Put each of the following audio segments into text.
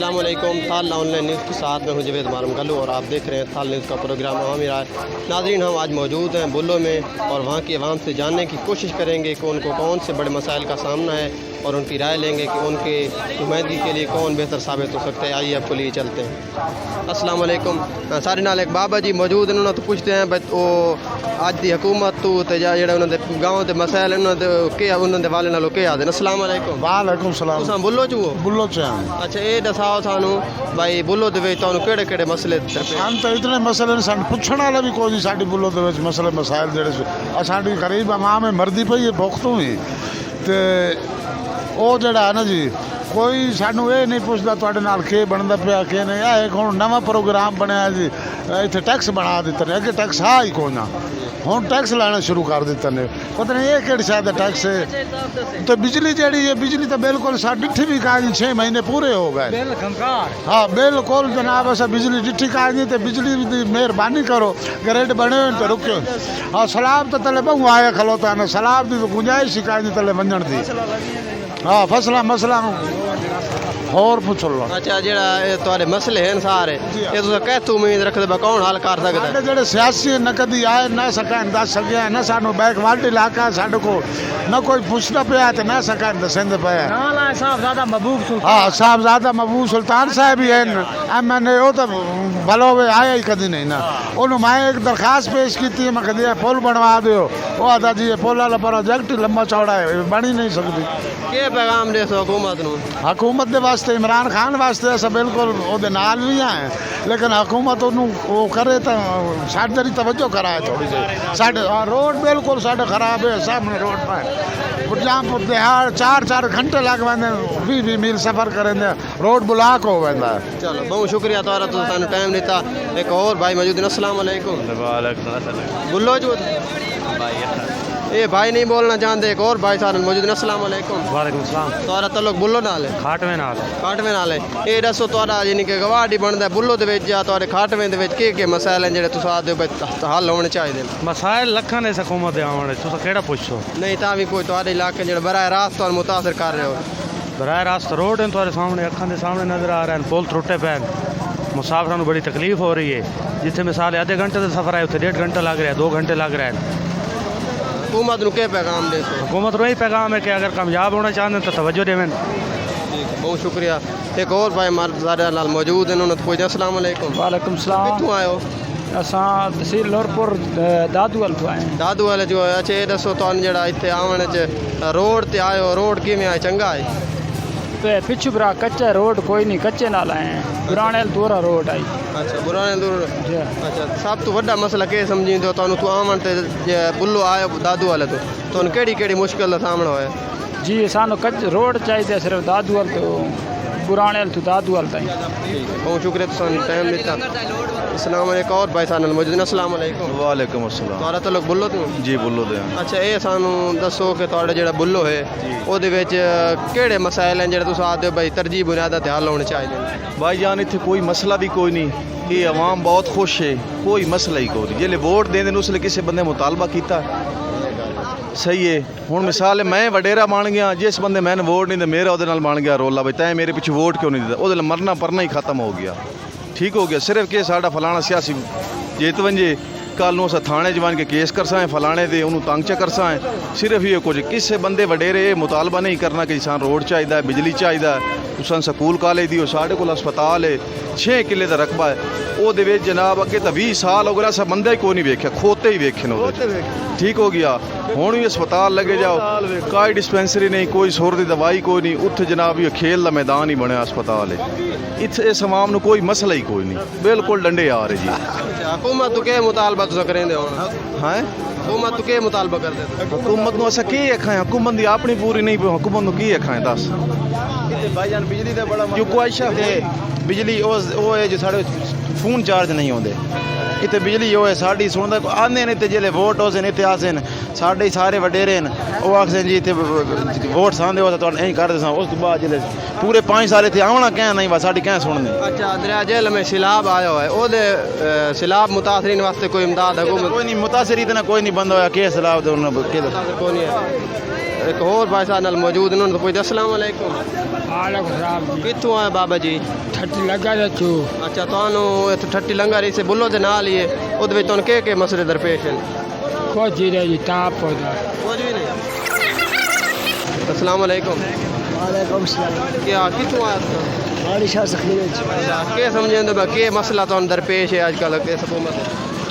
अस्सलाम वालेकुम। थाल ऑनलाइन न्यूज़ के साथ में हूँ जवेद मालूम कल्लू और आप देख रहे हैं थाल न्यूज़ का प्रोग्राम अवामी राय। नाज़रीन, हम आज मौजूद हैं बुल्लो में और वहाँ की आवाम से जानने की कोशिश करेंगे कि उनको कौन से बड़े मसाइल का सामना है और उनकी राय लेंगे कि उनके नुमाइंदगी के लिए कौन बेहतर साबित हो सकता है। आइए आपको लिए चलते हैं। अस्सलाम वालेकुम। सारे नाल एक बाबा जी मौजूद हैं, उन्होंने तो पूछते हैं बस वो अज की हुकूमत तो जेह्ड़े उन्होंने गाँव के मसाइल उन्होंने वाले नालों के आते हैं। अस्सलाम वालेकुम। वालेकुम सलाम। तुम बुल्लो च हो? बुल्लो च हैं। अच्छा, ये दसाओ सानू भाई बुल्लो दे विच तुहानू केड़े केड़े मसले सान तो इतने मसले ने सान पुछण वाला भी कोई नहीं। साडी बुल्लो दे विच मसले मसाइल जेड़े साडी गरीब आवाम है मरदी पई है भुख तो ही ते ਉਹ ਜਿਹੜਾ ਹੈ ਨਾ ਜੀ ਕੋਈ ਸਾਨੂੰ ਇਹ ਨਹੀਂ ਪੁੱਛਦਾ ਤੁਹਾਡੇ ਨਾਲ ਕੀ ਬਣਦਾ ਪਿਆ ਕੀ ਨਹੀਂ। ਇਹ ਇੱਕ ਹੁਣ ਨਵਾਂ ਪ੍ਰੋਗਰਾਮ ਬਣਿਆ ਜੀ, ਇੱਥੇ ਟੈਕਸ ਬਣਾ ਦਿੱਤੇ ਨੇ। ਅੱਗੇ ਟੈਕਸ ਆ ਹੀ ਕੋਈ ਨਾ, ਹੁਣ ਟੈਕਸ ਲਾਣਾ ਸ਼ੁਰੂ ਕਰ ਦਿੱਤੇ ਨੇ। ਪਤਾ ਨਹੀਂ ਇਹ ਕਿਹੜੀ ਸ਼ਾਇਦ ਟੈਕਸ ਹੈ। ਤੇ ਬਿਜਲੀ ਜਿਹੜੀ ਹੈ ਬਿਜਲੀ ਤਾਂ ਬਿਲਕੁਲ ਸਾਡੀ ਡਿੱਠੀ ਵੀ ਕਾਜੀ 6 ਮਹੀਨੇ ਪੂਰੇ ਹੋ ਗਏ। हाँ बिल्कुल जनाब, असा बिजली डिठी काजी ते बिजली की मेहरबानी करो। ग्रेड बने हुए तो रुको। हाँ सलाब तो तले बहु आया खलोता ना, सलाब की गुंजाइश ही काजी तले वंजण दी। हाँ फसला मसला और पुछ लो। अच्छा, जेड़ा तुम्हारे मसले हैं सारे ये तुम कहतू उम्मीद रखते बा कौन हल कर सकता है? जेड़े सियासी न कदी आए ना सकन दस सके ना, सानू बैकवर्ड इलाका साडे को न कोई पुछदा पिया ते ना सकन दसेंदे पिया। साहबजादा महबूब सुल्तान। हाँ साहबजादा महबूब सुल्तान साहब ही हैं। मैंने वो तो भलो वे आया ही कदी नहीं ना। उन्होंने मैं एक दरखास्त पेश की थी, मैं कदी पुल बनवा दो। वो आता जी पुल वाला प्रोजेक्ट लंबा चौड़ा है, बन ही नहीं सकती। के पैगाम दे सो हुकूमत नूं? हुकूमत दे वास्ते इमरान खान वास्ते अस बिल्कुल ओदे नाल भी हैं, लेकिन हुकूमत ओनू वो करे तो साढ़े तेरी तवज्जो कराए थोड़ी जी। साढ़े रोड बिल्कुल साढ़े खराब है, सामने रोड पर जहाँ दिहाड़ 4-4 घंटे लग वेंदे, 20 मील सफ़र करेंगे, रोड ब्लॉक हो वेंदा। चलो बहुत शुक्रिया तुम्हारा, तो सानू टाइम दिता। एक और भाई मौजूद हैं। अस्सलाम वालेकुम। बुल्लो जो ये भाई नहीं बोलना चाहते, एक और भाई सारे मौजूद हैं। अस्सलाम वालेकुम। वालेकुम सलाम। तुम्हारा तल्लुक बुल्लो नाल है? खाटवे नाल। खाटवे नाल है। ये दसो तुम्हारा यानी कि गवाह बनता है बुल्लो दे विच या तुम्हारे खाटवे दे विच के मसाइल हैं जेह्ड़े तुस आखदे हो हल होने चाहिए? मसाइल लखन ने हुकूमत दे आने तुस केड़ा पुछो नहीं तां भी कोई तुम्हारे इलाके जेह्ड़े बराह रास्त तुहानू मुतासर कर रहे हो? बराह रास्त रोड हैं तुम्हारे सामने, अखा के सामने नजर आ रहे हैं। पुल त्रुटे पे मुसाफिरों को बड़ी तकलीफ हो रही है। जिथे मिसाल आधे घंटे का सफ़र है उत्थे 1.5 घंटे लग रहा है, 2 घंटे लग रहे हैं। हुकूमत को क्या पैगाम दे? हुकूमत को यही पैगाम है कि अगर कामयाब होना चाहते हैं तो तवज्जो देवें। बहुत शुक्रिया। एक और भाई हमारे नाल मौजूद हैं, उन्होंने पूछा। अस्सलाम वालेकुम। वालेकुम सलाम। कित्थों आए हो? असां तहसील लोरपुर दादूवाल तो आए हैं। दादूवाल जो है। अच्छा, ये दसो तुहानू जेह्ड़ा इत्थे आवन च रोड ते आए हो, रोड किवें आए? चंगा है? पिछू बरा कच्चा रोड कोई नहीं, कच्चे नाल आए हैं। पुराने दूरा रोड आई। अच्छा पुराने दूर। अच्छा, सब तो वड्डा मसला के समझींदे हो तुहानू? तू आवन ते बुल्लो आए दादूवाल तो तुहानू केड़ी मुश्किल दा सामना होया? जी सानू कच्चा रोड चाहिए सिर्फ दादूवाल तो पुराने तो दादूवाल ताईं। बहुत शुक्रिया तुसानू टाइम दिता। अस्सलाम वालेकुम। और भाई सानू मौजूद हैं। अस्सलाम वालेकुम। वालेकुम अस्सलाम। तुम्हारा तल्लुक बुल्लो तो? जी बुल्लो दे। अच्छा, ये सानू दसो कि तुहाडा जेह्ड़ा बुल्लो है ਉਹਦੇ ਵਿੱਚ ਕਿਹੜੇ ਮਸਾਇਲ हैं ਜਿਹੜੇ ਤੁਸੀਂ ਆਖਦੇ ਹੋ भाई तरजीह बुनियादां ते हल होने चाहिए? भाई जान इत्थे कोई मसला भी कोई नहीं, ये आवाम बहुत खुश है, कोई मसला ही कोई नहीं। जेल्ले वोट देंदे उसले किसी बंदे मुतालबा कीता सही है। हुण मिसाल है मैं वडेरा बन गया, जिस बंदे मैंने वोट नहीं दे मेरा ਉਹਦੇ ਨਾਲ बन गया रोला भाई तैं मेरे पिछे वोट क्यों नहीं दिता, ਉਹਦੇ मरना परना ही खत्म हो गया, ठीक हो गया। सिर्फ कि साडा फलाना सियासी जीत वंजे कल नूं असां थाने च बन के केस कर सां फलाने दे उन्होंने तंग च कर सां। सिर्फ ये कुछ किसी बंदे वडेरे मुतालबा नहीं करना कि सान रोड चाहिए, बिजली चाहिए, तुसां स्कूल कॉलेज दी साढ़े कोल अस्पताल है, 6 किले का रकबा है। वो जनाब अगे तो 20 साल हो गया अस बंदा ही कोई नहीं वेख्या, खोते ही वेखे, ठीक हो गया। हुण भी अस्पताल लगे जाओ, कोई डिस्पेंसरी नहीं, कोई सुर की दवाई कोई नहीं। उत्थे जनाब ये खेल का मैदान ही बनया अस्पताल है। इत्थे इस आवाम नूं कोई मसला ही कोई नहीं, बिल्कुल डंडे आ रहे जी। हुकूमत तो क्या मुतालबा तुसीं करेंदे हो? हैं हुकूमत तो क्या मुतालबा करदे? हुकूमत नूं असां की आखां? हुकूमत दी अपनी पूरी नहीं, हुकूमत नूं की आखां? दस भाईजान बिजली का बड़ा जो ख्वाहिशा बिजली वो है जो साढ़े फोन चार्ज नहीं होंगे इतने बिजली वो है साड़ी सुनता आने ने जिले वोट होसन इतने आसन साढ़े सारे वडेरे वो आखन जी इतने वोट सांदे हो तो यही कर दे। उस बाद जिले पूरे 5 साल इतने आना क्या नहीं बस साड़ी क्या सुननी। अच्छा, दरिया जेल में सैलाब आया है, ओदे सैलाब मुतासरीन वास्ते कोई इमदाद हुकूमत? कोई नहीं मुतासर इतना कोई नहीं बंद होया के सैलाब कोई नहीं है। एक होर भाई साहब नाल मौजूद ने, उन्होंने तो पुछदे अस्सलाम वालेकुम, वालेकुम सलाम जी। कित्थों आए बाबा जी? ठट्टी लगा जचू अच्छा, ਤੁਹਾਨੂੰ ਇੱਥੇ ਠੱਟੀ ਲੰਗਰ ਇਸੇ ਬੁੱਲੋ ਦੇ ਨਾਲ ਹੀ ਹੈ, ਉਹਦੇ ਵਿੱਚ ਤੁਹਾਨੂੰ ਕਿਹੜੇ ਮਸਲੇ ਦਰਪੇਸ਼ ਹਨ? कुछ ही रही ताप हो जाए। ਕੁਝ ਵੀ ਨਹੀਂ। अस्सलाम वालेकुम, वालेकुम सलाम। क्या कित्थों आए तुम? माड़ी शाह सखीर के समझेंदे बा के मसला तो दरपेश है आजकल के हुकूमत?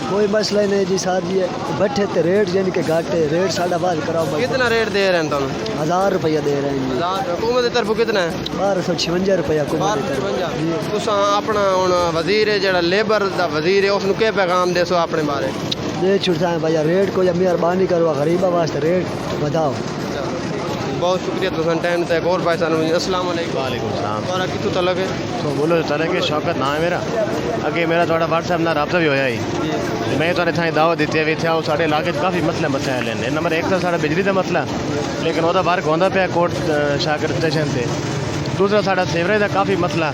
कोई मसला नहीं जी साहब जी, बैठे ते रेट यानी कि घाटे रेट साढ़ा बात कराओ भाई। कितना रेट दे रहे हैं तुम? 1000 रुपया दे रहे हैं जी। हुकूमत की तरफ कितना है? 1256 रुपया हुकूमत की तरफ। 1256। तुसा अपना हुन वजीर है जेड़ा लेबर दा वजीर है उसनु के पैगाम देसो अपने बारे? ये छुड़ता है भैया रेट को या मेहरबानी करो गरीबा वास्ते रेट बताओ। बहुत शुक्रिया तुसा टाइम तक और भाई साहब। अस्सलाम वालेकुम। वालेकुम सलाम। और कित्थों तलक है? तो बोलो तले के शौकत नाम है मेरा, अगे मेरा थोड़ा व्हाट्सएप ना रब्ता भी होया ही, मैं तो इतना दावत दी है इतने आओ साढ़े इलाके काफ़ी मसले मसाइल हैं। नंबर एक तो साढ़ा बिजली का मसला, लेकिन वह बाहर होंदा पे कोट शाकर स्टेशन से। दूसरा साढ़ा सीवरेज का काफ़ी मसला,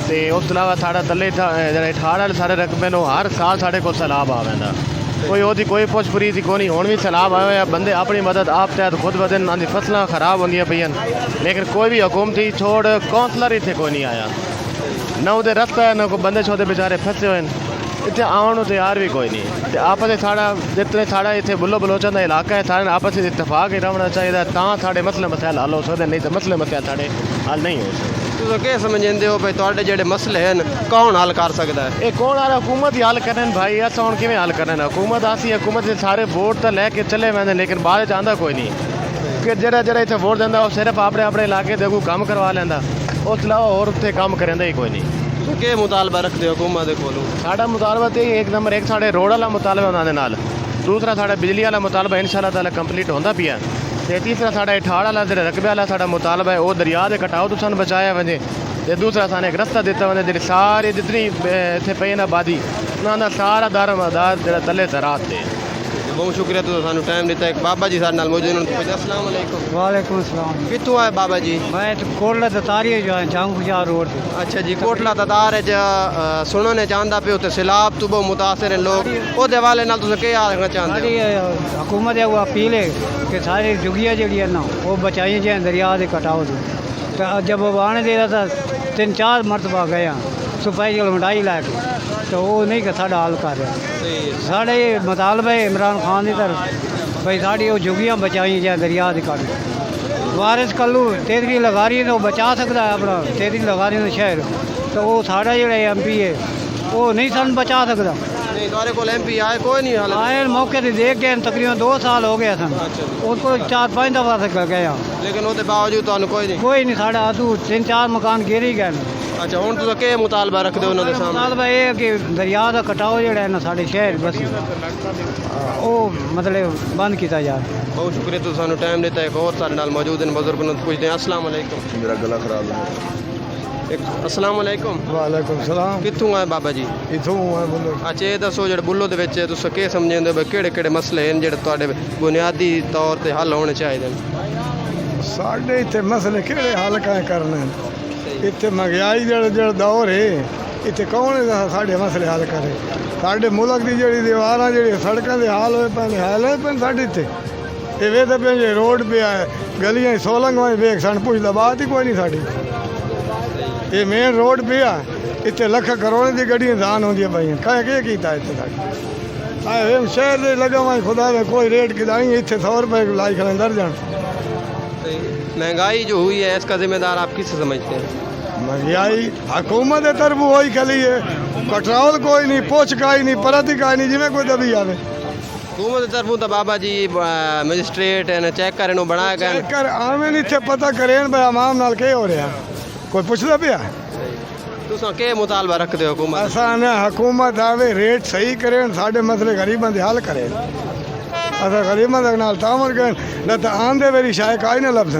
तो उस अलावा साढ़ा तले जरा ठाड़ वाले सारे रकबे नो हर साल साढ़े को सैलाब आ वैंदा, कोई ओदी कोई पुछपुरी थी कोई नहीं। हुण भी सैलाब आया बंदे अपनी मदद आप तहत खुद बदन आंदी फसलां खराब होंदियां पईयां, लेकिन कोई भी हुकूमती छोड़ कौंसलर इत्थे कोई नहीं आया, ना उहदे रस्ता है ना कोई बंदे छोदे बेचारे फसे हुए हैं। इतने आने को तैयार भी कोई नहीं। तो आपस साढ़ा जितने साढ़ा इतने बुल्लो बलोचन का इलाका है, सारे आपस में इतफाक ही रहना चाहिए, साढ़े मसले मसाइल हल हो सकते, नहीं तो मसले मसाइल साढ़े हल नहीं हो सकते। तुम क्या समझते हो भाई तुहाडे जेड़े मसले हैं कौन हल कर सकता है? ये कौन आ रहा? हुकूमत ही हल करन भाई, ऐसा हूँ किमें हल करन? हुकूमत आसी हुकूमत से सारे वोट तो लैके चले वैंदे, लेकिन बाद च आंदा कोई नहीं कि जरा जरा इतने वोट देंदा वो सिर्फ अपने अपने इलाके दे कोई काम करवा लेंदा, उस अलावा और उत्थे काम करेंदा ही कोई नहीं। तो क्या मुतालबा रखते हो हुकूमत दे कोलों? साडा मुतालबा तो एक नंबर एक साढ़े रोड वाला मुतालबा उन्होंने नाल, दूसरा साढ़ा बिजली वाला मुतालबा इंशाअल्लाह ताला कंप्लीट होंदा पिया, ते तीसरा साढ़ा ठाड़ वाला जेह्ड़ा रकबे वाला साढ़ा मुतालबा है वो दरिया के कटाव तो सन बचाया वजे, ते दूसरा साने एक रस्ता दिता वजे जी सारी जितनी इतने पे ना आबादी उन्होंने सारा दारोमदार जो तले तरात थे। बहुत शुक्रिया तुम सानू टाइम दिता। एक बाबा जी सारे नाल मौजूद हैं। अस्सलाम वालेकुम। वालेकुम सलाम। कित्थों आए बाबा जी? मैं तो कोटला दतारी जो है जांगुजार रोड पे। अच्छा जी, कोटला दतार है सुनने चाहता पे उत्ते सैलाब तो बहुत मुतासर हैं लोग, ओदे हवाले नाल तुम क्या आखना चाहते सारी हुकूमत है वो अपील है कि सारी जुगिया जी है ना वो बचाई जाए दरिया के कटाव से। तो जब वो आने दे रहा था 3-4 मरतबा गया सफाई जो मिटाई लैके, तो वो नहीं कि साढ़ा हल कर रहा। साढ़े मुतालबा है इमरान खान की तरफ भाई साड़ी वो जुगियाँ बचाई जाए दरिया के कट। वारिस कल्लू तेतरी लगारी तो बचा सकता है अपना तेतरी लगारी तो शहर, तो वो साढ़ा जो MP है वो नहीं सन बचा सकता। नहीं तुम्हारे को MP आए कोई नहीं हाल आए मौके से देख गए, तकरीबन 2 साल हो गए सन, उसको 4-5 दफ़ा से गया, लेकिन उसके बावजूद तो कोई नहीं। कोई नहीं साढ़ा आदू 3-4 मकान गिर ही गए। अच्छा हूँ तुम क्या मुतालबा रखते हो उन्होंने सामने? मुतालबा ये है कि दरिया का कटाव जो है ना साढ़े शहर बस वो मतलब बंद किया जाए। बहुत शुक्रिया तुम सानू टाइम दिता। एक और सारे नाल मौजूद हैं बुजुर्ग ने पूछते हैं। अस्सलाम वालेकुम। मेरा गला खराब है। अस्सलाम वालेकुम। वालेकुम सलाम। कित्थों आए बाबा जी? इथों है बोलो। अच्छा ये दसो जेह्ड़े बुल्लो दे विच तुस केह् समझदे हो केह्ड़े केह्ड़े मसले हैं जेह्ड़े तुहाडे बुनियादी तौर ते हल होने चाहिए? साढ़े इतने मसले केड़े हल कैं करने, इतने महंगाई जो दौर है इतने कौन साढ़े मसले हल करे? साढ़े मुल्क की जी दीवार जी सड़कों के हाल होए पे हाल होए पे साढ़े इतने ये वे तो पे रोड पे आए गलियां सोलंग में वेख सन पुछदा बात ही कोई नहीं साड़ी। ये मेन रोड पे आ इतने लख करोड़ की गड्डियां दान होंदियां पईयां कह के कीता इतने साढ़े आए शहर दे लगा हुआ खुदा में कोई रेट किदाई इतने 100 रुपए लाई खड़े दर्जन। महंगाई जो हुई है इसका जिम्मेदार आप किसे समझते हैं? महंगाई हुकूमत की तरफ वही खली है, कंट्रोल कोई नहीं, पोछ काई नहीं, परत काई नहीं, जिमें कोई दबी आवे। हुकूमत की तरफों तो बाबा जी मजिस्ट्रेट है चेक करें बनाया गया कर आवे नहीं थे पता करें भाई आवाम नाल के हो रहा कोई पुछदा पिया। तुम क्या मुतालबा रखते हो हुकूमत? असा ने हुकूमत आवे रेट सही करें साढ़े मसले गरीबों के हल करें, असा गरीबों के नाल तामल करें न तो आंदे मेरी शायद काई ना लफ्ज़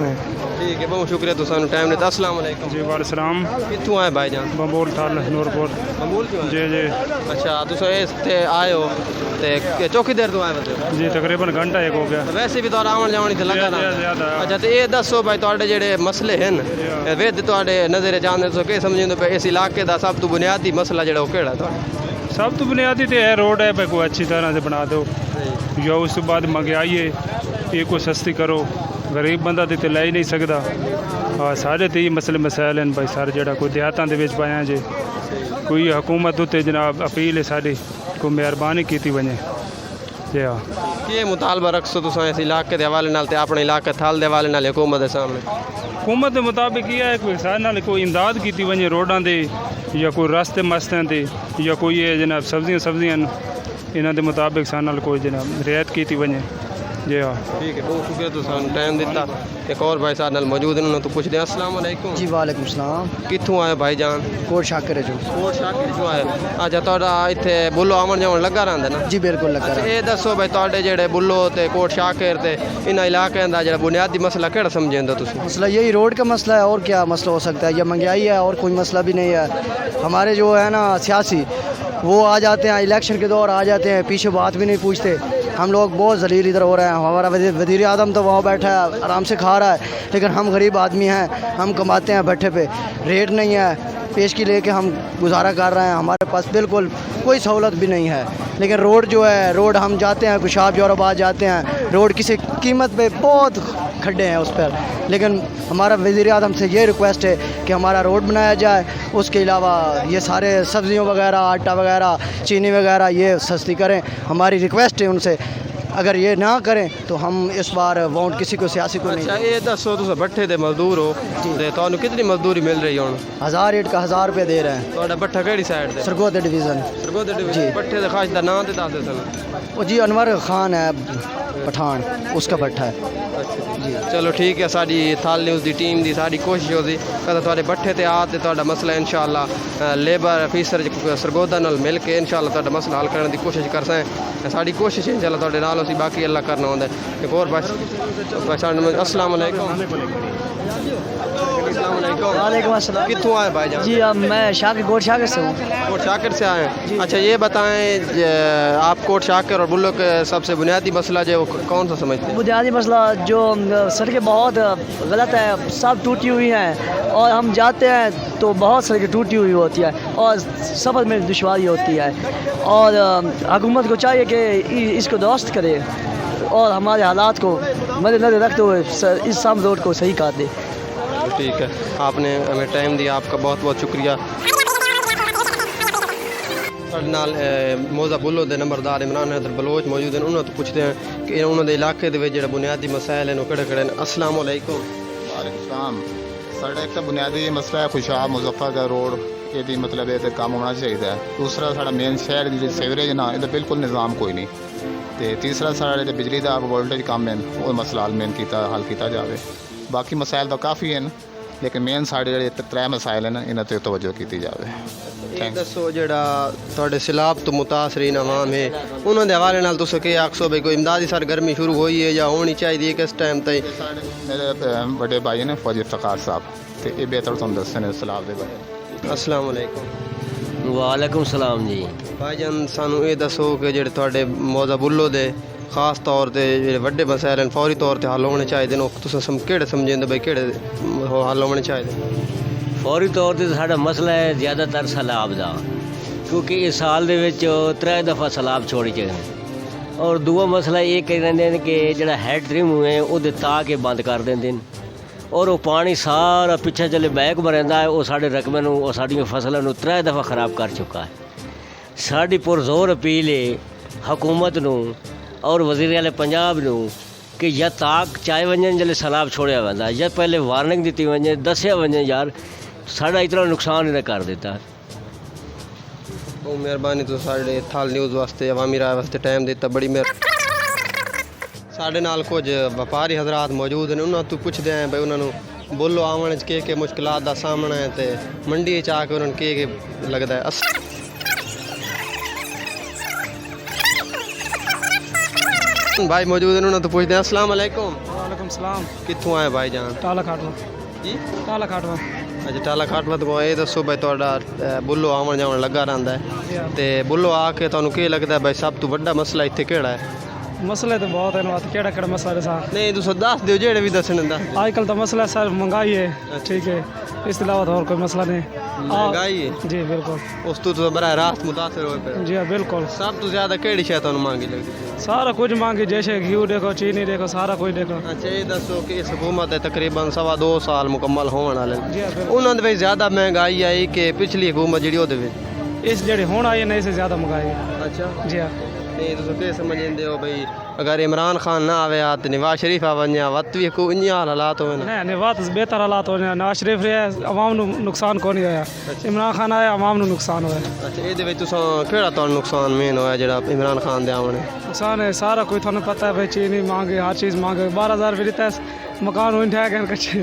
ठीक है बहुत शुक्रिया तो सानू टाइम देता। अस्सलाम वालेकुम। जी वालेकुम। कित्थों आए भाईजान? बंबोल ठाल नूरपुर। बंबोल क्यों आए? जी जी अच्छा तुम इतने आए हो तो चौकी देर तो आए बते जी तकरीबन घंटा एक हो गया। वैसे भी तो आवन जावन इतने लगा ना। अच्छा तो ये दसो भाई तुहाडे जेड़े मसले हैं वे तुहाडे नज़र च आंदे तो क्या समझदे पे इस इलाके का सब तो बुनियादी मसला जेड़ा वो केड़ा तुहाडा? सब तो बुनियादी तो है रोड है भाई कोई अच्छी तरह से बना दो, या उस बाद महंगाई है ये कोई सस्ती करो, गरीब बंदा तो ले ही नहीं सकता। सारे तो ये मसले मसाइल हैं भाई सर, जो कोई देहातों के पाया जे कोई हुकूमत उत्ते जनाब अपील है साड़ी को मेहरबानी की वजे जी। हाँ ये मुतालबा रखसो तुम इस इलाके के हवाले नाल ते अपने इलाके थाल के हवाले नाल हुकूमत के सामने? हुकूमत के मुताबिक यह है कोई सारे नाल कोई इमदाद की वजे रोडां दे या कोई रास्ते मस्तें दे या कोई ये जनाब सब्जियां इन्हों के मुताबिक सारे नाल कोई जनाब रियायत की वजे जी। हाँ ठीक है, बहुत शुक्रिया तुम टाइम दिता। एक और भाई साहब नाल मौजूद हैं, उन्होंने तो पुछते हैं। अस्सलाम वालेकुम जी वालेकुम सलाम। कित्थों आए भाई जान? कोट शाकर जो कोट शाकिर चो आए। अच्छा तुहाडा इत्थे बुल्लो आवन जावन लगा रहिंदा ना? जी बिल्कुल लगा अच्छा ये दसो भाई तुहाडे जेहड़े बुल्लो ते कोट शाकिर ते इन्हां इलाके दा जेहड़ा बुनियादी मसला केड़ा समझेंदे तुसीं? मसला यही रोड का मसला है, और क्या मसला हो सकता है? या महंगाई है, और कोई मसला भी नहीं है। हमारे जो है ना सियासी वो आ जाते हैं इलेक्शन के दौर आ जाते हैं, पीछे बात भी नहीं पूछते। हम लोग बहुत जलील इधर हो रहे हैं। हमारा वज़ीर आज़म तो वहाँ बैठा है आराम से खा रहा है, लेकिन हम गरीब आदमी हैं, हम कमाते हैं भट्ठे पे, रेट नहीं है, पेश की लेके हम गुजारा कर रहे हैं। हमारे पास बिल्कुल कोई सहूलत भी नहीं है। लेकिन रोड जो है, रोड हम जाते हैं कुशाब जोराबाद जाते हैं, रोड किसी कीमत पे बहुत खड्डे हैं उस पर। लेकिन हमारा वज़ीर आज़म से ये रिक्वेस्ट है कि हमारा रोड बनाया जाए। उसके अलावा ये सारे सब्ज़ियों वगैरह, आटा वगैरह, चीनी वगैरह ये सस्ती करें, हमारी रिक्वेस्ट है उनसे। अगर ये ना करें तो हम इस बार वोट किसी को सियासी को नहीं। अच्छा ये दसो तुम भट्ठे दे मजदूर हो ते तुहानू कितनी मजदूरी मिल रही है हुण? 1000 ईट का 1000 रुपये दे रहे हैं। तुहाडा भट्ठा केड़ी साइड ते? सरगोदा डिवीज़न। सरगोदा डिवीजन। भट्ठे दे खास दा नाम ते दस दे सन। वो जी अनवर खान है पठान, उसका भट्ठा है। जी चलो ठीक है, साड़ी थाल न्यूज़ की टीम की साड़ी कोशिश होती कदा तुहाडे भट्ठे ते आ ते तुहाडा मसला इंशाअल्लाह लेबर ऑफिसर सरगोदा नाल मिल के इंशाअल्लाह तुहाडा मसला हल करने की कोशिश करसां। साड़ी कोशिश है इंशाअल्लाह तुहाडे नाल होसी, बाकी अल्लाह करना होंदा है। एक और बस अस्सलाम वालेकुम। वालेकुम अस्सलाम। कित्थों आए भाईजान? जी अब मैं शाकिर कोट शाकिर से हूँ। कोट शाकिर से आए हैं। अच्छा ये बताएं आप कोट शाकिर और बुल्लो के सबसे बुनियादी मसला जो है वो कौन सा समझते हैं? बुनियादी मसला जो सड़कें बहुत गलत है, सब टूटी हुई हैं, और हम जाते हैं तो बहुत सड़कें टूटी हुई होती है और सफ़र में दुश्वारी होती है। और हुकूमत को चाहिए कि इसको दुरुस्त करे और हमारे हालात को मद्देनज़र रखते हुए इस साम रोड को सही कर दे। ठीक है, आपने हमें टाइम दिया, आपका बहुत बहुत शुक्रिया। नाल मौजा बुल्लो दे नंबरदार इमरान हैदर बलोच मौजूद हैं, उन्होंने तो पूछते हैं कि उन्होंने इलाके दे जो बुनियादी मसाइल हैं केड़े केड़े? अस्सलाम वालेकुम। वालेकुम। साढ़ा एक तो बुनियादी मसला है खुशाब मुजफ्फर रोड, ये मतलब ये काम होना चाहिए। दूसरा साढ़ा मेन शहर की सीवरेज ना ये बिल्कुल निज़ाम कोई नहीं। तो तीसरा साढ़े बिजली का वोल्टेज कम है, वो मसला हल किया जाए। बाकी मसाइल तो काफ़ी हैं, लेकिन मेन साढ़े जो त्रै मसाइल हैं इन्हों पर तवज्जो की जाए। दसो जेड़ा तुहाडे सैलाब तो मुतासरीन अवाम है उन्होंने हवाले नाल तुस के आखसो भाई कोई इमदादी सरगर्मी शुरू हुई है या होनी चाहिए किस टाइम तक? मेरे बड़े भाई ने फौजी इफ्तिखार साहब, तो ये बेहतर तुम दसने सैलाब के बारे। अस्सलाम वालेकुम। वालेकुम सलाम जी। भाईजान सानू ये दसो कि जेड़े तुहाडे मौजा बुल्लो दे खास तौर पर जो वड्डे मसाइल हैं फौरी तौर पर हल होने चाहिए, तुस केड़े समझेंदे भाई केड़े हल होने चाहिए? फौरी तौर पर साढ़ा मसला है ज़्यादातर सैलाब का, क्योंकि इस साल दे 3 दफ़ा सैलाब छोड़ी चाहिए। और दूआ मसला ये कह रहे हैं कि जो हैड ट्रिम हुए वो ताक के बंद कर देंगे और वो पानी सारा पिछे चले बैक मरदा है, वो साढ़े रकबे और साड़ियों फसलों 3 दफ़ा खराब कर चुका है। साड़ी पुरजोर अपील है हुकूमत नूं और वज़ीर आले पंजाब नूं कि या ताक चाहे वजन जल्द सैलाब छोड़िया वह या पहले वार्निंग दी वजे, दसिया वजे यार साढ़ा इतना नुकसान इन्हें कर दिता। बहुत मेहरबानी तो साढ़े थाल न्यूज़ वास्ते अवामी राय वास्ते टाइम दिता, बड़ी साढ़े नाल कुछ व्यापारी हजरात मौजूद हैं, उन्होंने तो पुछते हैं भाई उन्होंने बोलो आवन के मुश्किलात का सामना है तो मंडी च आके उन्होंने के लगता है। भाई मौजूद हैं, उन्होंने तो पूछते हैं। अस्सलाम वालेकुम। वालेकुम सलाम। कित्थों आए भाई जान? टाला खाटवा जी टाला खाटवा। अच्छा टाला खाटवा तो ये दसो भाई तुहाडा बुल्लो आवन जावन लगा रहिंदा है ते बुल्लो आके तुहानू के लगदा है भाई सब तो वड्डा मसला इत्थे केड़ा है? मसले तो बहुत हैं बात केड़ा केड़ा मसला है साहब नहीं तुस दस दियो जेड़े भी दसने दस आजकल तो मसला सर महंगाई है ठीक है इस अलावा तो और कोई मसला नहीं महंगाई है जी बिल्कुल उस तो बड़ा रास्त मुतासर होए पे जी हाँ बिल्कुल सब तो ज्यादा केड़ी शय तुहानू महंगी लगदी सारा कुछ मांगे जैसे घी देखो चीनी देखो सारा कुछ देखो अच्छा ये दसो कि इस हुकूमत है तकरीबन 2.5 साल मुकम्मल होने वाले जी हाँ बिल्कुल उन्होंने ਵਿੱਚ ज्यादा महंगाई आई कि पिछली हुकूमत ਜਿਹੜੀ ਉਹਦੇ ਵਿੱਚ इस जड़े होना आई है नहीं से ज़्यादा महंगाई है अच्छा जी हाँ नहीं तुस के समझंदे हो भाई अगर इमरान खान ना आवे आ तो नवाज शरीफ आ वन्या वत भी को इन्या हालात होवे ना नहीं बात बेहतर हालात हो नवाज शरीफ रहे अवाम नु नुकसान को नहीं होया इमरान खान आया अवाम नु नुकसान होया अच्छा ਇਹਦੇ ਵਿੱਚ ਤੁਸੀਂ ਕਿਹੜਾ ਤੁਹਾਨੂੰ ਨੁਕਸਾਨ ਮੇਨ ਹੋਇਆ ਜਿਹੜਾ इमरान खान ਦੇ ਆਉਣੇ नुकसान है सारा कोई थानू पता है भाई चीनी मांगे हर चीज़ मांगे 12,000 रुपये देता है मकान हुई ठहर गए कच्चे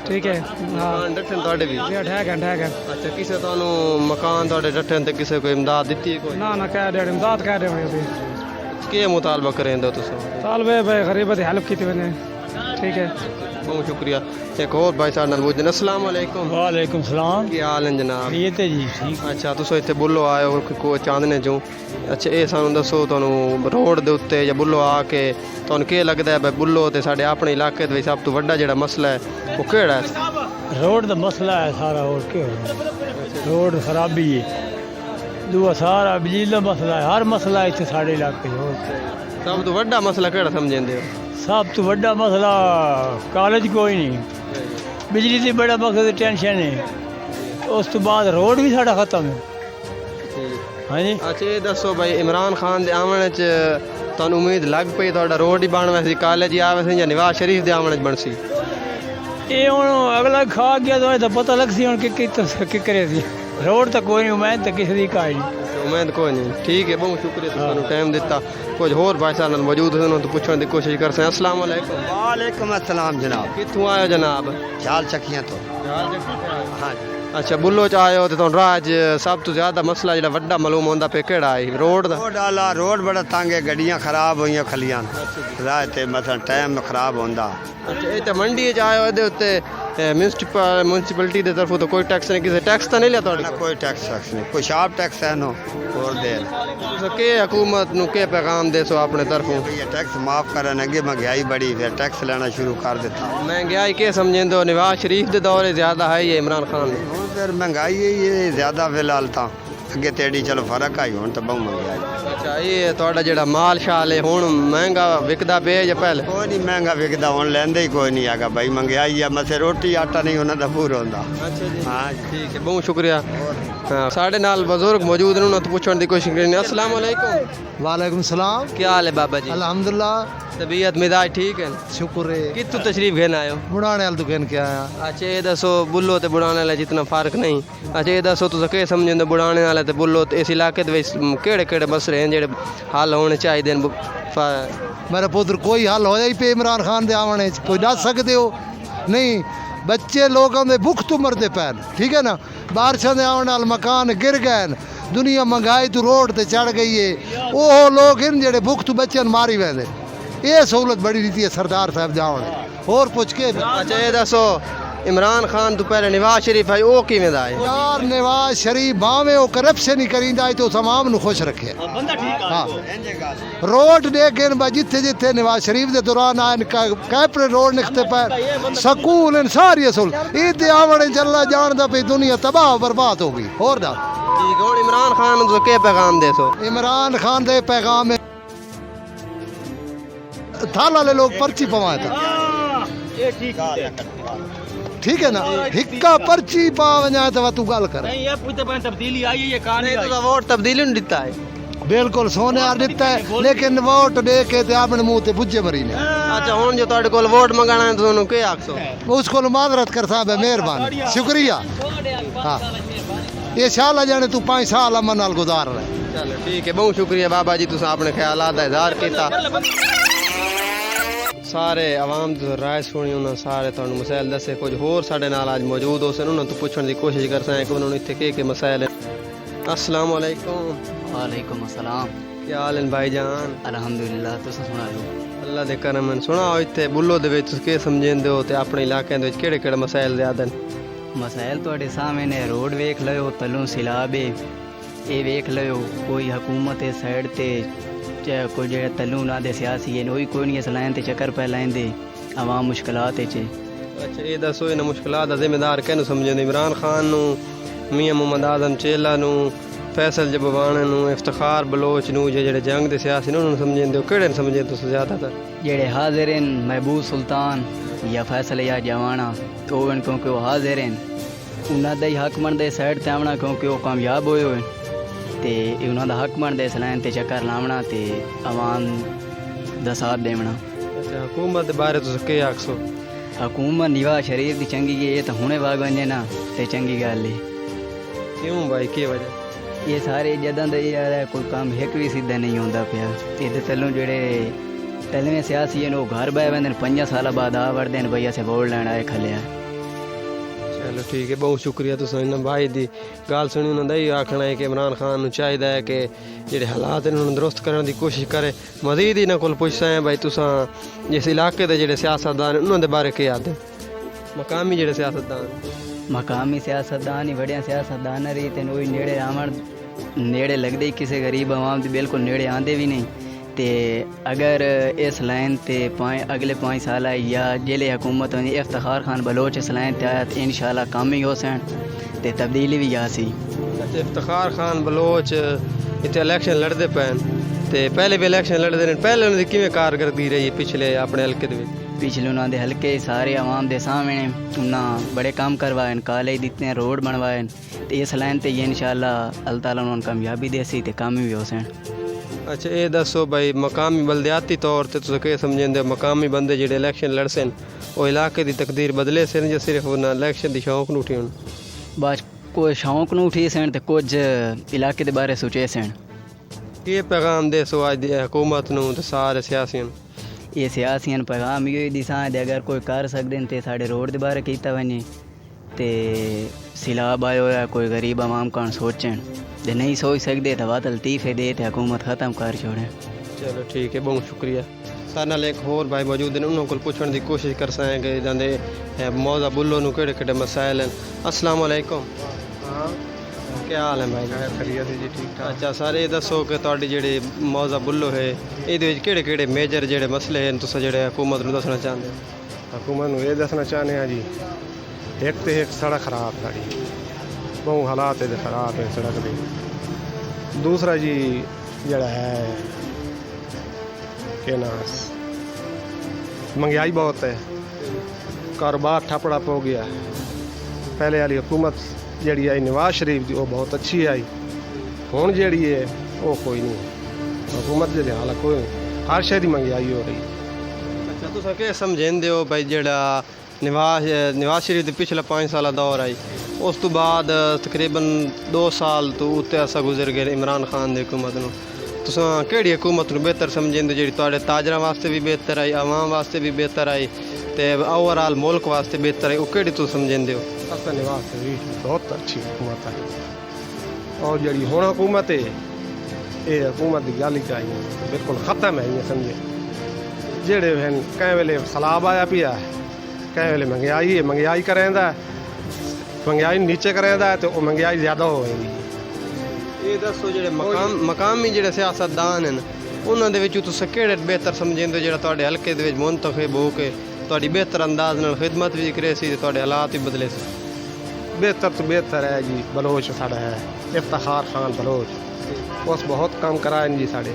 ठीक है हाँ ਡੱਠਣ ਤੁਹਾਡੇ ਵੀ जी ठहर गए ਅੱਛਾ ਕਿਸੇ ਤੁਹਾਨੂੰ ਮਕਾਨ ਤੁਹਾਡੇ ਡੱਠਣ ਤੇ ਕਿਸੇ ਕੋਈ ਇਮਦਾਦ ਦਿੱਤੀ ਹੈ ਕੋਈ ना ना कह रहे इमदाद कह रहे हो अभी ਕੀ ਮੁਤਾਲਬਾ ਕरेंदे हो ਤੁਸੀਂ साल वे भाई गरीब की हेल्प की थी मैंने ठीक है बहुत शुक्रिया एक और भाई साहब नाल बुझदे अस्सलाम वालेकुम वालेकुम सलाम ਕੀ ਹਾਲ ਹੈ ਜਨਾਬ ये तो जी ठीक ਅੱਛਾ ਤੁਸੀਂ ਇੱਥੇ ਬੁੱਲੋ ਆਏ ਹੋ ਕੋ ਚਾਂਦਨੇ ਚੋਂ ਅੱਛਾ ਇਹ ਸਾਨੂੰ ਦੱਸੋ ਤੁਹਾਨੂੰ ਰੋਡ ਦੇ ਉੱਤੇ ਜਾਂ ਬੁੱਲੋ ਆ ਕੇ ਤੁਹਾਨੂੰ ਕੀ ਲੱਗਦਾ ਹੈ ਬਈ ਬੁੱਲੋ ਤੇ ਸਾਡੇ ਆਪਣੇ ਇਲਾਕੇ ਦੇ ਵਿੱਚ ਸਭ ਤੋਂ ਵੱਡਾ ਜਿਹੜਾ ਮਸਲਾ ਹੈ ਉਹ ਕਿਹੜਾ ਹੈ रोड का मसला है सारा और क्या रोड खराबी है दूआ सारा बिजली का मसला है हर मसला इतने साढ़े इलाके ਸਭ ਤੋਂ ਵੱਡਾ ਮਸਲਾ ਕਿਹੜਾ ਸਮਝਦੇ ਹੋ सब तो बड़ा मसला कॉलेज कोई नहीं बिजली से बड़ा मकसद टेंशन है उस तो बाद रोड भी साढ़ा खत्म है हाँ जी ਅੱਛਾ ਇਹ ਦੱਸੋ ਬਈ ਇਮਰਾਨ ਖਾਨ ਦੇ ਆਉਣ 'ਚ ਤੁਹਾਨੂੰ ਉਮੀਦ ਲੱਗ ਪਈ ਤੁਹਾਡਾ ਰੋਡ ਹੀ ਬਣਵਾ ਸੀ ਕਾਲਜ ਹੀ ਆਵੇ ਸੀ ਜਾਂ ਨਵਾਜ਼ ਸ਼ਰੀਫ ਦੇ ਆਉਣ 'ਚ ਬਣ ਸੀ ये हूँ अगला खा गया तो पता लग सी हूँ कि करे सी रोड तो कोई नहीं उम्मीद तो किसी की काई नहीं उम्मीद कोई नहीं ठीक है बहुत शुक्रिया तुम टाइम दिता कुछ होर भाई साहब नाल मौजूद हैं तो पूछने की कोशिश कर सकते अस्सलाम वालेकुम वालेकुम अस्सलाम जनाब कित्थों आए हो जनाब चाल चक्कियां तो हाँ अच्छा बुल्लो च आए हो तो तुहानू राह च सब तो ज्यादा मसला जिहड़ा वड्डा मालूम होंदा पे केड़ा है रोड दा रोड आला रोड बड़ा तंग है गड्डियां खराब होइयां खलियां राह ते मतलब टाइम खराब होंदा अच्छा ये तो मंडी च आए हो इहदे उत्ते म्यूनसिपैलिटी की तरफों तो कोई टैक्स नहीं किसी टैक्स तो नहीं लिया ना कोई टैक्स नहीं कोई शार्प टैक्स है नो और दे के हुकूमत नु के पैगाम दे सो अपने तरफों ये टैक्स माफ करन अगे महंगाई बड़ी फिर टैक्स लेना शुरू कर देता महंगाई के समझेंदे हो नवाज शरीफ दे दौरे ज्यादा है ये इमरान खान ने फिर महंगाई है ये ज्यादा फिलहाल तो अगे तेड़ी चलो फर्क आई हुन तो बहुत महंगाई अच्छा ये थोड़ा जेड़ा माल शाल है हुन महंगा विकदा पे या पहले कोई नहीं महंगा विकदा हुन लेंदे ही कोई नहीं आगा भाई महंगाई है मसे रोटी आटा नहीं उन्हां दा पूरा होंदा अच्छा जी हाँ ठीक है बहुत शुक्रिया हाँ साढ़े नाल बुजुर्ग मौजूद ने उन्होंने पूछने की कोशिश करेंगे अस्सलाम वालेकुम वालेकुम सलाम क्या हाल है बाबा जी अल्हम्दुलिल्लाह तबीयत मिजाज ठीक है शुक्र है कितों तशरीफ घेन आए हो बुढ़ाने वाले दुकान के आया अच्छा ये दसो बुल्लो ते बुढ़ाने वाले जितना फर्क नहीं अच्छा ये दसो तुस के समझदे बुढ़ाने वाले ते बुल्लो ते इस इलाके दे विच केड़े केड़े मसले हैं जेड़े हल होने चाहिए मेरे पुत्र कोई हल हो जाए पे इमरान खान दे आने कोई दस सकते हो नहीं बच्चे लोगों दे भुख तो मरते पैन ठीक है ना बारिशों के आने वाले मकान गिर गए दुनिया महंगाई तो रोड ते चढ़ गई है वो लोग इन जेड़े भुख तो बच्चे मारी वेंदे ये सहूलत बड़ी रीति है सरदार साहब जावन और पूछ के अच्छा ये दसो इमरान खान तो पहले नवाज शरीफ है वो किवें दा है यार नवाज शरीफ भावे वो करप्शन ही करींदा है तो तमाम नु खुश रखे हाँ रोड देखे जिथे जिथे नवाज शरीफ के दौरान आए कैपरे रोड निकते पैर सकूल इन सारी सहूलत ईद आवने चलना जानदा पे दुनिया तबाह बर्बाद हो गई और दा ठीक है इमरान खान तो के पैगाम दे सो इमरान खान दे पैगाम थाल वाले लोग पर्ची पवाए था ठीक है ना हिक्का पर्ची पा वजाए तो तू गल कर तब्दीली आई है ये कहानी नहीं तो वोट तब्दीली नहीं दिता है बिल्कुल सोने यार दिता है लेकिन वोट दे के ते अपने मुंह ते बुझे मरी ने अच्छा हुन जो ਤੁਹਾਡੇ ਕੋਲ वोट मंगाना है तो ਤੁਹਾਨੂੰ के आखसो उसको माजरत कर साहब मेहरबानी शुक्रिया हाँ ये साल आ जाने तू 5 साल अमन नाल गुजार रहा चलो ठीक है बहुत शुक्रिया बाबा जी तुसा अपने ख्यालात दा इजहार कीता सारे आवाम की राय सुनी उन्होंने सारे तुहानू मसाइल दसे कुछ होर साडे नाल आज मौजूद हो सन उन्होंने तो पूछने की कोशिश कर सकें कि उन्होंने इत्थे के मसाइल है अस्सलाम वालेकुम वालेकुम अस्सलाम क्या हाल है भाईजान अल्हम्दुलिल्लाह तुस सुनाओ अल्लाह दे करम सुनाओ इत्थे बुल्लो दे विच तुस के समझेंदे हो ते अपने इलाके दे विच केड़े-केड़े मसाइल ज़्यादा ने मसाइल तुहाडे सामने रोड वेख लो तलों सिलाब ये वेख लो कोई हुकूमत साइड ते ਚਾਹੇ ਕੋਈ ਜਿਹੜੇ ਤੱਲੂ ਨਾ ਦੇ ਸਿਆਸੀ ਨੇ ਉਹ ਵੀ ਕੋਈ ਨਹੀਂ ਇਸ ਲਾਈਨ ਤੇ ਚੱਕਰ ਪੈ ਲੈਂਦੇ ਆਵਾਮ ਮੁਸ਼ਕਲਾਤ 'ਚ। अच्छा ये दसो इन मुश्किलात का जिम्मेदार कहनू समझते इमरान खान नू, मियां मोहम्मद आजम चेला नू, फैसल जबवाना नू, इफ्तिखार बलोच नू, जेड़े जंग दे सियासी ने उन्होंने समझते हो केड़े समझे तुस ज़्यादातर? ਜਿਹੜੇ ਹਾਜ਼ਰ ਹਨ महबूब सुल्तान या फैसल या जवाना तो क्योंकि वो हाजिर हैं उन्हों का ही हक बनता साइड से आना क्योंकि वो कामयाब होए हुए तो उन्हों का हक बनता इस लाइन से चक्कर लावना तो आवाम का साथ देना। अच्छा हुकूमत के बारे तुस के आखसो? हुकूमत नवाज शरीफ की चंगी है ये तो हुणे भाग बने ना तो चंगी गल है। क्यों भाई के वजह? ये सारे जदा का ये कोई काम एक भी सीधा नहीं होता पाया ये तलों जेड़े तलवें सियासी हैं वो घर बह वेंदे 5 साल बाद आ वड़ते हैं भई असें वोट लैण आए खलिया। चलो ठीक है बहुत शुक्रिया तुस इन भाई दी गल सुनी उन्होंने यही आखना है कि इमरान खान नूं चाहिदा है कि जेड़े हालात हैं उन्होंने दुरुस्त करने की कोशिश करे। मजीद इन्हां कोल पुछदा है भाई तुसां जिस इलाके दे जेड़े सियासतदान उन्होंने बारे के आखदे? मकामी जेड़े सियासतदान मकामी सियासतदान ही बड़िया सियासतदान रही ते कोई नेड़े आवन नेड़े लगदे ही किसी गरीब आवाम दे बिल्कुल नेड़े आंदे भी नहीं ते अगर इस लाइन ते अगले 5 साल या जिले हुकूमत होनी इफ्तिखार खान बलोच इस लाइन ते आया तो इंशाल्लाह काम ही हो सन ते तब्दीली भी आ सी। अच्छा इफ्तिखार खान बलोच इतने इलैक्शन लड़ते पैन ते पहले भी इलैक्शन लड़ते हैं पहले उन्होंने किवें कारकर्दगी रही पिछले अपने हल्के दे विच? पिछले उन्होंने हल्के सारे आवाम के सामने उन्हें बड़े काम करवाए कॉलेज दिते हैं रोड बनवाए तो इस लाइन ते इंशाल्लाह अल्लाह ताला उन्होंने कामयाबी देसी ते काम भी हो सन। अच्छा ये दसो भाई मकामी बलदियाती तौर पर तुस के समझते मकामी बंदे जेडे इलैक्शन लड़सन वो इलाके की तकदीर बदले सन या सिर्फ उन्हें इलैक्शन की शौक न उठी होन? बस कोई शौक न उठी सन तो कुछ इलाके के बारे सोचे सन। ये पैगाम दे सो अज हुकूमत नूं ते सारे सियासियों? ये सियासियन पैगाम ये दिसा अगर कोई कर सकते हैं तो साढ़े रोड के बारे किया वने तो सैलाब आयो है कोई गरीब आवाम का सोचन जे नहीं सोच सकते तो वह लतीफ़े दे तो हुकूमत ख़त्म कर छोड़ें। चलो ठीक है बहुत शुक्रिया। सारे नाल एक होर भाई मौजूद हैं उन्होंने को पुछण की कोशिश कर सकें कि जाते मौजा बुल्लो नूं केड़े केड़े मसाइल हैं। अस्सलाम वालेकुम। हाँ क्या हाल है भाई? खैरियत जी ठीक ठाक। अच्छा सर ये दसो कि तुहाडी जेह्ड़ी मौजा बुल्लो है ये केड़े केड़े मेजर जेह्ड़े मसले हैं तुस जेह्ड़े हुकूमत नूं दसना चाहते हो? हुकूमत नूं ये दसना चाहते हैं जी एक तो एक सड़क खराब साड़ी बहुत हालात है खराब है सड़क की। दूसरा जी जड़ा है के ना महंगाई बहुत है कारोबार ठपड़ा हो गया। पहले वाली हुकूमत जी आई नवाज शरीफ की वो बहुत अच्छी आई हुण जी है वो कोई नहीं हुकूमत के हाल कोई नहीं हर शहर की महंगाई हो रही। अच्छा तुस क्या समझेंदे हो भाई जेड़ा नवाज शरीफ के पिछले 5 साल दौर आई उस तो बाद तकरीबन 2 साल तो उत्ते असा गुजर गए इमरान खान की हुकूमत नूं तुसां केड़ी हुकूमत नूं बेहतर समझेंदे जेड़ी तुहाडे ताजरां वास्ते भी बेहतर आई आवाम वास्ते भी बेहतर आई ते ओवरऑल मुल्क वास्ते बेहतर आई वो केड़ी तुस समझेंदे हो? असा नवाज शरीफ बहुत अच्छी हुकूमत है और जी हुण हुकूमत है ये हुकूमत की गल ही चाहिए बिल्कुल ख़त्म है इं समझे जेड़े हैं कें वेले सैलाब आया पिया कें वेले महंगाई करेंदा महंगाई नीचे करेंदा तो वो महंगाई ज़्यादा होएगी। ये दसो जेड़े मकामी जेड़े सियासतदान हैं उन्होंने दे विच तुस केड़े बेहतर समझेंदे हो जेड़ा तुहाडे हल्के दे विच मुंतखब हो के तुहाडी बेहतर अंदाज नाल खिदमत भी करे सी ते तुहाडे हालात भी बदले सी? बेहतर तो बेहतर है जी बलोच साढ़ा है इफ्तिखार खान बलोच उस बहुत काम कराए जी साढ़े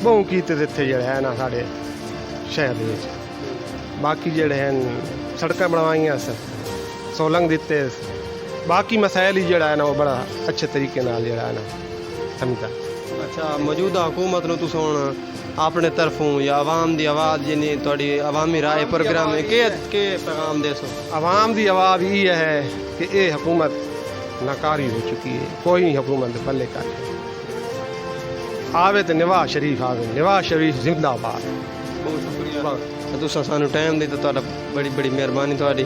बहु कीते इत्थे जेड़े है ना साढ़े शहर दे विच बाकी जेड़े हैं सड़कें बनवाइयां सोलंग दिते बाकी मसाइल ही जड़ा है ना वो बड़ा अच्छे तरीके नाल जड़ा है ना समझा। अच्छा मौजूदा हुकूमत नूं तुस हुण अपने तरफों या आवाम की आवाज़ जिन्नी तुहाडी अवामी राय प्रोग्राम है के पैगाम दे सो? आवाम की आवाज़ ये है कि ये हुकूमत नाकारी हो चुकी है कोई नहीं हुकूमत पल्ले कर आवे तो नवाज शरीफ आवे नवाज शरीफ जिंदाबाद। बहुत शुक्रिया तुसां सानूं टाइम दित्ता तुहाडा बड़ी बड़ी मेहरबानी तुहाडी।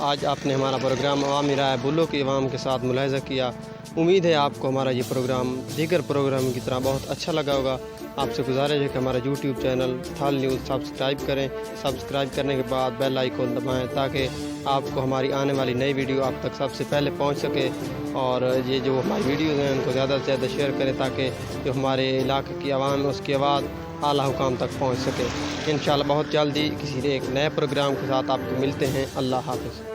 आज आपने हमारा प्रोग्राम अवामी राय बुल्लो की अवाम के साथ मुलाहिज़ा किया। उम्मीद है आपको हमारा ये प्रोग्राम दीगर प्रोग्राम की तरह बहुत अच्छा लगा होगा। आपसे गुजारिश है कि हमारा यूट्यूब चैनल थाल न्यूज़ सब्सक्राइब करें। सब्सक्राइब करने के बाद बेल आइकन दबाएं ताकि आपको हमारी आने वाली नई वीडियो आप तक सबसे पहले पहुंच सके। और ये जो हमारी वीडियोज़ हैं उनको ज़्यादा से ज़्यादा शेयर करें ताकि जो हमारे इलाके की आवाम है उसकी आवाज़ आला हुकाम तक पहुंच सके। इंशाल्लाह बहुत जल्दी किसी एक नए प्रोग्राम के साथ आपको मिलते हैं। अल्लाह हाफ़िज़।